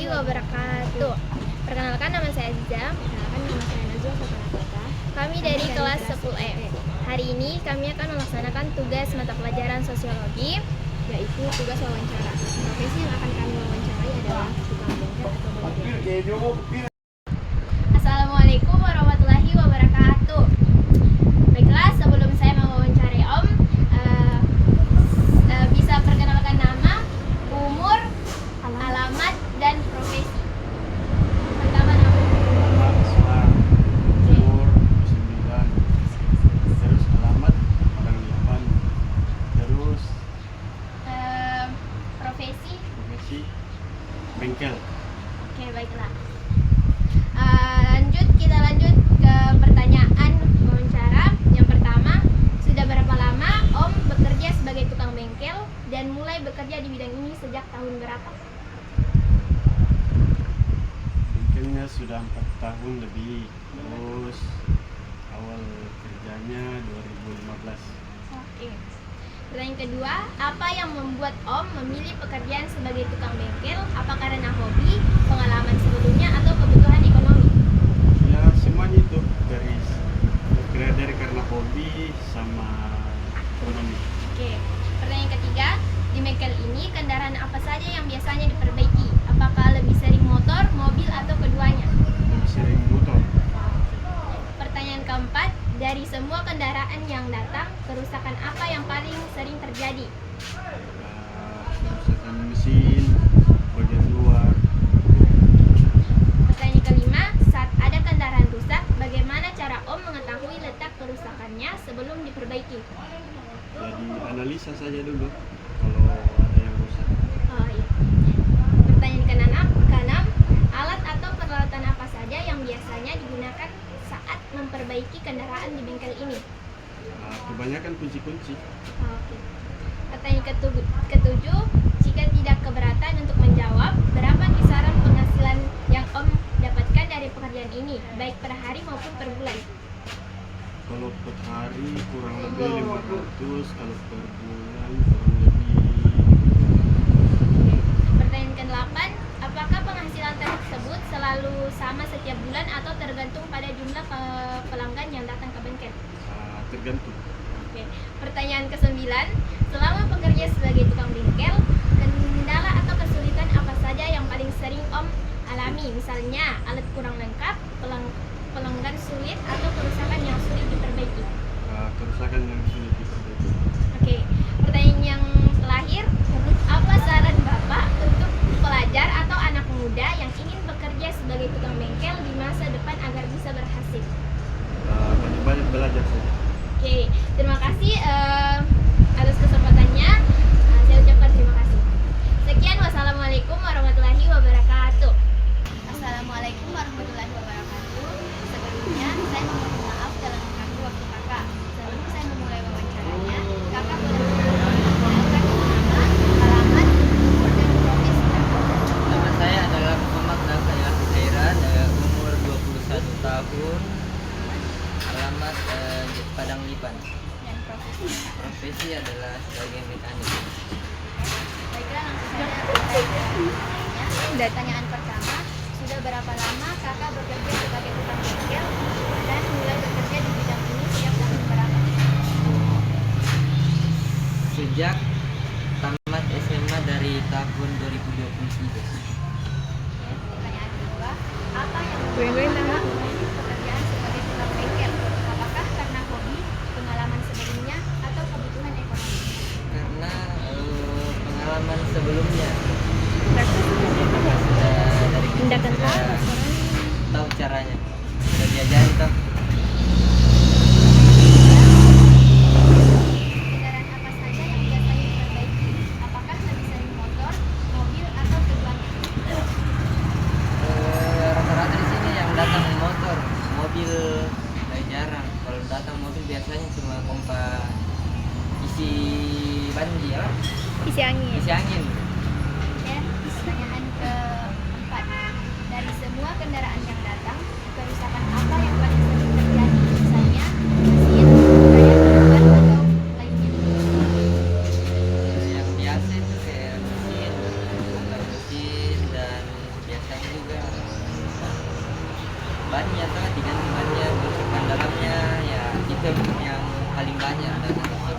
warahmatullahi wabarakatuh. Perkenalkan, nama saya Aziza. Perkenalkan, nama saya Najwa Saparata. Kami dari kelas 10E. Hari ini kami akan melaksanakan tugas mata pelajaran sosiologi, yaitu tugas wawancara. Profesi yang akan kami wawancarai adalah tukang bengkel atau bengkel. Assalamualaikum warahmatullahi wabarakatuh. Baiklah, sebelum saya mewawancarai Om, bisa perkenalkan nama, umur, alamat, dan profesi. Pertama, nama. Nama Islam, umur 9, terus alamat orang Yaman, terus Profesi. profesi bengkel. Oke, baiklah. Kita lanjut ke pertanyaan wawancara. Yang pertama, sudah berapa lama Om bekerja sebagai tukang bengkel dan mulai bekerja di bidang ini sejak tahun berapa? Bengkelnya sudah 4 tahun lebih, terus awal kerjanya 2015. Oke. Pertanyaan kedua, apa yang membuat Om memilih pekerjaan sebagai tukang bengkel? Apa karena hobi, pengalaman sebelumnya, atau kebutuhan ekonomi? Ya semuanya itu dari karena hobi sama ekonomi. Oke. Pertanyaan ketiga, di bengkel ini kendaraan apa saja yang biasanya diperbaiki? Apakah lebih sering motor, mobil, atau keduanya? Lebih sering motor. Pertanyaan keempat, dari semua kendaraan yang datang, kerusakan apa yang paling sering terjadi? Kerusakan mesin, bagian luar. Pertanyaan kelima, saat ada kendaraan rusak, bagaimana cara Om mengetahui letak kerusakannya sebelum diperbaiki? Jadi analisa saja dulu kalau ada yang rusak. Oh, iya. Pertanyaan keenam, alat atau peralatan apa saja yang biasanya digunakan saat memperbaiki kendaraan di bengkel ini? Kebanyakan kunci-kunci. Oke. Pertanyaan ketujuh, jika tidak keberatan untuk menjawab, berapa kisaran penghasilan yang Om dapatkan dari pekerjaan ini, baik per hari maupun per bulan? Kalau per hari kurang lebih 500, kalau per bulan kurang lebih. Pertanyaan ke-8, apakah penghasilan tersebut selalu sama setiap bulan atau tergantung pada jumlah pelanggan yang datang ke bengkel? Tergantung. Oke. Pertanyaan ke-9, selama bekerja sebagai tukang bengkel, kendala atau kesulitan apa saja yang paling sering Om alami? Misalnya alat kurang lengkap, pelanggan sulit, atau kerusakan yang sulit diperbaiki? Kerusakan yang sulit diperbaiki. Oke. Pertanyaan yang terakhir, apa saran Bapak untuk pelajar atau anak muda yang ingin bekerja sebagai tukang bengkel di masa depan agar bisa berhasil? Banyak-banyak belajar saja. Oke, terima kasih atas kesempatannya. Saya ucapkan terima kasih. Sekian, wassalamualaikum warahmatullahi wabarakatuh. Assalamualaikum warahmatullahi wabarakatuh. Sebelumnya, saya memohon maaf dalam mengganggu waktu kakak. Sebelum saya memulai wawancaranya, kakak boleh mengenalkan nama, alamat, umur, dan profesi kakak. Nama saya adalah Muhammad Nafail Khairan, umur 21 tahun, alamat Padang Lipan. Dan profesi kakak. Profesi adalah sebagai mekanik. Baiklah, langsung saja kita pertanyaannya. Pertanyaan pertama, sudah berapa lama kakak bekerja sebagai tukang bengkel dan mulai bekerja di bidang ini sejak tahun berapa? Sejak tamat SMA dari tahun 2023. Pertanyaan kedua, apa yang membuat memilih pekerjaan sebagai tukang bengkel? Apakah karena hobi, pengalaman sebelumnya, atau kebutuhan ekonomi? Karena pengalaman sebelumnya sudah dari kecil sudah tahu caranya, sudah diajarin toh. Kendaraan apa saja yang biasanya diperbaiki? Apakah lebih sering motor, mobil, atau keduanya? Rata-rata di sini yang datang motor, mobil jarang. Kalau datang mobil biasanya cuma pompa isi banji ya, Isi angin. isi angin. Dan pertanyaan keempat, dari semua kendaraan yang datang, kerusakan apa yang paling sering terjadi? Misalnya mesin, daya penumpang, atau lainnya? Yang biasa itu kayak mesin, bongkar mesin, dan biasa bannya atau diganti bannya, kerusakan dalamnya, ya itu yang paling banyak dalam motor.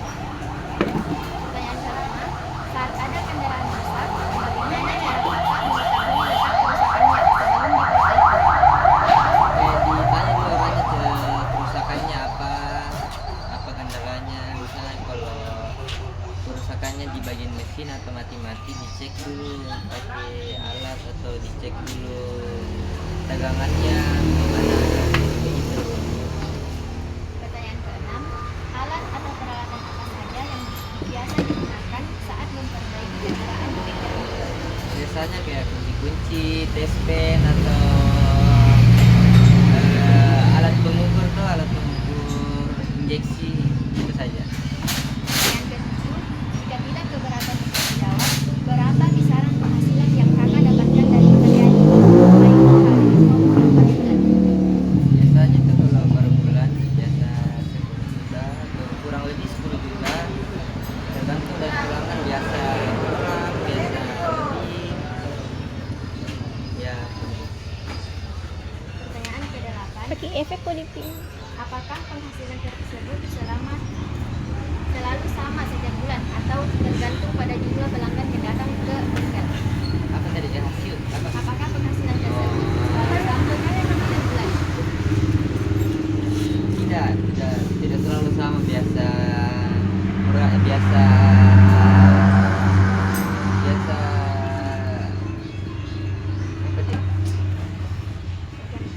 Pertanyaan kelima, saat ada kendaraan rusak, bagaimana cara Kakak mengetahui letak kerusakannya sebelum diperbaiki? Ditanya dulu orangnya kerusakannya apa kendalanya. Misalnya kalau kerusakannya di bagian mesin atau mati-mati, dicek dulu pakai alat atau dicek dulu tegangannya gimana begitu. Pertanyaan keenam, alat atau peralatan apa saja yang biasa digunakan saat memperbaiki kendaraan di bengkel motor? Biasanya kayak kunci-kunci, tespen atau alat pengukur tuh, alat pengukur injeksi, itu saja. Pertanyaan ketujuh, jika tidak keberatan untuk menjawab, berapa kisaran penghasilan yang Kakak dapatkan dari pekerjaan ini, baik per hari maupun per bulan? Biasanya tuh kalau per bulan biasa 10 juta atau kurang lebih 10 juta, tergantung dari pelanggan, biasa kurang, biasa lebih, ya. Pertanyaan ke-8, Pakai efek kok dipilih. apakah penghasilan tersebut selalu sama setiap bulan atau tergantung pada jumlah pelanggan yang datang ke bengkel? Apa tadi ya, hasil apa? Apakah penghasilan tersebut selalu sama setiap bulan? Tidak selalu sama, biasa biasa apa sih?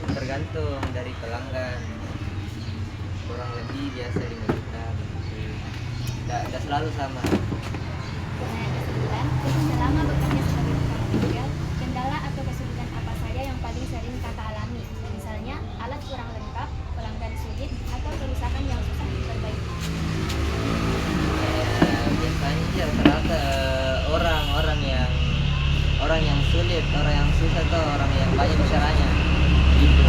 Tergantung dari pelanggan, kurang lebih biasa 5 juta begitu. Tidak selalu sama. Pertanyaan ke-9, selama bekerja sebagai tukang bengkel, kendala atau kesulitan apa saja yang paling sering Kakak alami? Misalnya, alat kurang lengkap, pelanggan sulit, atau kerusakan yang susah diperbaiki. Biasanya sih rata-rata orang yang sulit, orang yang susah tuh orang yang banyak bicaranya gitu.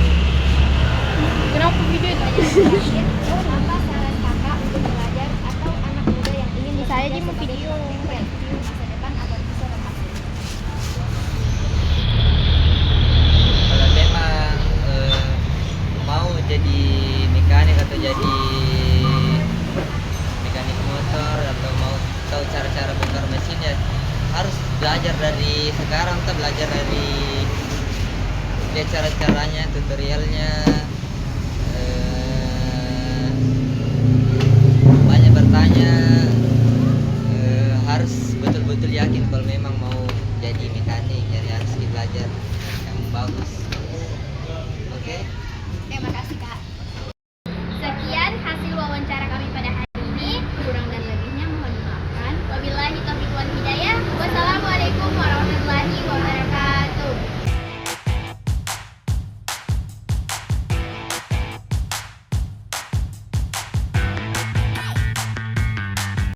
Kenapa video itu? Pertanyaan terakhir, apa saran Kakak untuk pelajar atau anak muda yang ingin Saya bekerja aja mau sebagai video. tukang bengkel di masa depan agar bisa berhasil? Kalau memang mau jadi mekanik atau jadi mekanik motor atau mau tahu cara-cara bongkar mesin, ya harus belajar dari sekarang tuh, belajar dari lihat cara-caranya, tutorialnya, banyak bertanya, harus betul-betul yakin kalau memang mau jadi mekanik, jadi harus belajar yang bagus.